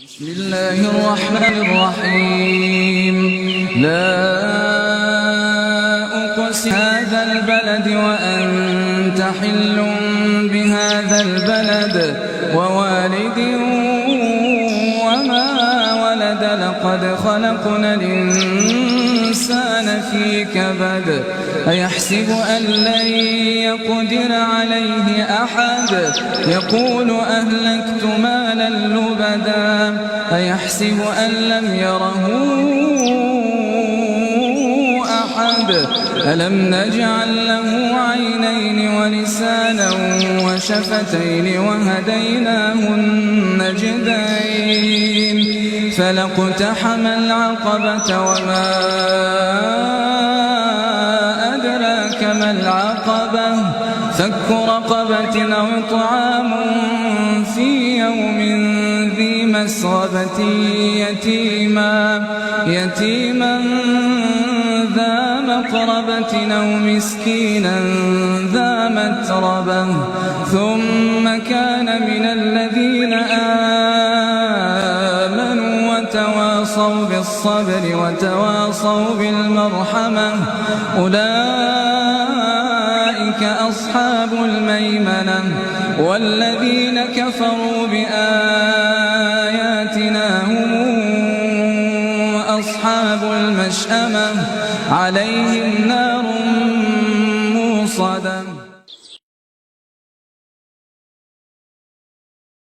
بسم الله الرحمن الرحيم. لا أقسم هذا البلد وأنت حل بهذا البلد ووالد وما ولد لقد خلقنا الإنسان في كبد أيحسب أن لن يقدر عليه أحد يقول أهلكت مالا لبدا أيحسب أن لم يره أحد ألم نجعل له عينين ولسانا وشفتين وهديناه النجدين فلاقتحم العقبة وما أدراك ما العقبة فك رقبة أو إطعام في يوم ذي مسغبة يتيما ذا مقربة أو مسكينا ذا متربة ثم كان من الذين آمنوا وتواصوا بالصبر وتواصوا بالمرحمة أولئك أصحاب الميمنة والذين كفروا بآياتنا هم أصحاب المشأمة عليهم نار موصدة.